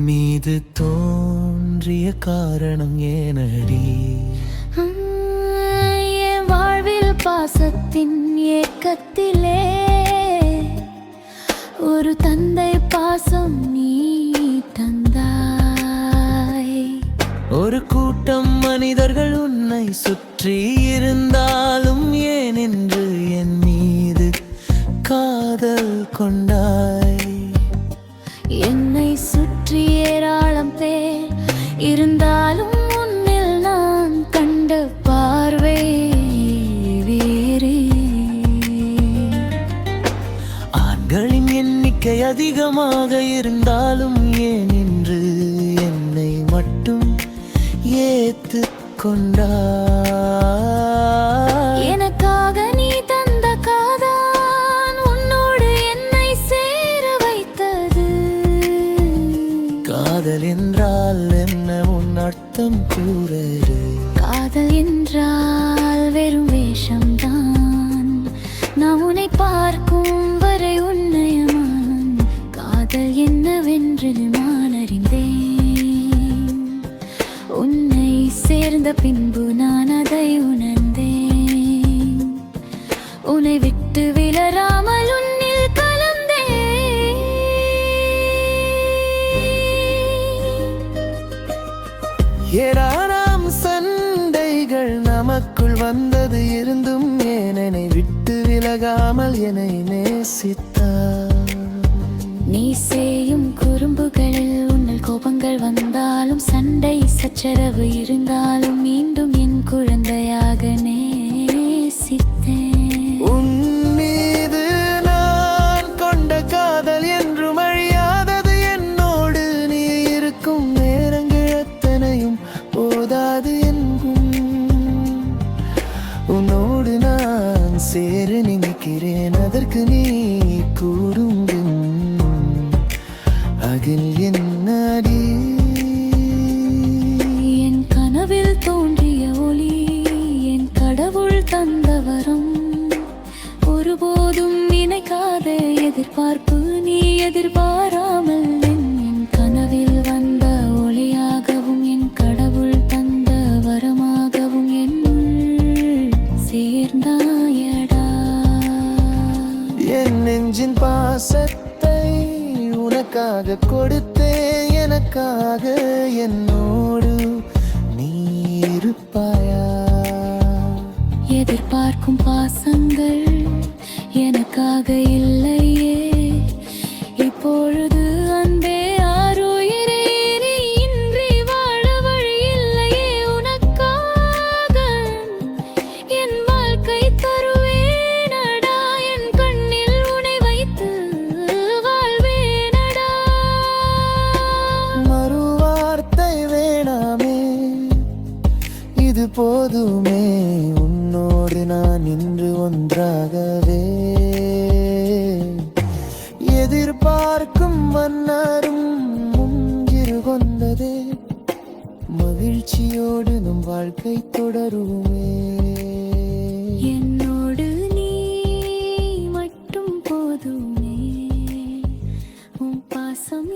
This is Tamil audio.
மீது தோன்றிய காரணம் ஏனடி? என் வாழ்வில் பாசத்தின் ஏக்கத்திலே ஒரு தந்தை பாசம் நீ தந்தாய். ஒரு கூட்டம் மனிதர்கள் உன்னை சுற்றி இருந்தாலும் ஏன் என்று என் மீது காதல் கொண்டாய். என்னை சுற்றி ஏராளம் பேர் இருந்தாலும் உன்னில் நான் கண்ட பார்வை வேறு. ஆண்களின் எண்ணிக்கை அதிகமாக இருந்தாலும் ஏன் என்று என்னை மட்டும் ஏத்து கொண்டாய். எனக்காக நீ தந்த காதான் உன்னோடு என்னை சேர வைத்தது. காதல் என்றால் என்ன உன் அர்த்தம் கூறு? காதல் என்றால் வெறும் வேஷம்தான். நான் உன்னை பார்க்கும் வரை உன்னையமான் காதல் என்னவென்று நான் அறிந்தேன். உன்னை சேர்ந்த பின்பு நான் அதை உணர்ந்தேன். உன்னை விட்டு விலராமல் உன்னில் கலந்தேன். ஏராளம் சண்டைகள் நமக்குள் வந்தது இருந்தும் ஏன் என்னை விட்டு விலகாமல் என்னை நேசித்தாய். நீ செய்யும் குறும்புகளில் உன்னில் கோபங்கள் வந்தாலும் சண்டை சச்சரவு இருந்தாலும் மீண்டும் என் குழந்தையாக நேசித்தேன். உன் மீது நான் கொண்ட காதல் என்றும் அழியாதது. என்னோடு நீ இருக்கும் நேரங்கள் எத்தனையும் போதாது என்கும். உன்னோடு நான் சேர நினைக்கிறேன், அதற்கு நீ கூறும் அகில் என்னடி? என் கனவில் தோன்றிய ஒளி என் கடவுள் தந்த வரம். ஒருபோதும் நினைக்காத எதிர்பார்ப்பு நீ எதிர்பாராமல் என் கனவில் வந்த ஒளியாகவும் என் கடவுள் தந்த வரமாகவும் என்னுள் சேர்ந்தாயடா. என் நெஞ்சின் பாசத்தை உனக்காக கொடுத்தேன். எனக்காக என்னோடு நீ இருப்பாயா? எதிர்பார்க்கும் பாசங்கள் எனக்காக இல்லையே. இப்பொழுது அன்பே ஆருயிரே நீ இன்றி வாழ வழி இல்லையே. உனக்காக என் வாழ்க்கை தருவேனடா. என் கண்ணில் உன்னை வைத்து வாழ்வேனடா. மறுவார்த்தை வேணாமே, இது போதுமே. உன்னோடு நான் இன்று ஒன்றாகவே எதிர்பார்க்கும் மன்னரும் முன்கிரு கொண்டதே. மகிழ்ச்சியோடு நம் வாழ்க்கை தொடருமே. என்னோடு நீ மட்டும் போதுமே. உன் பாசம்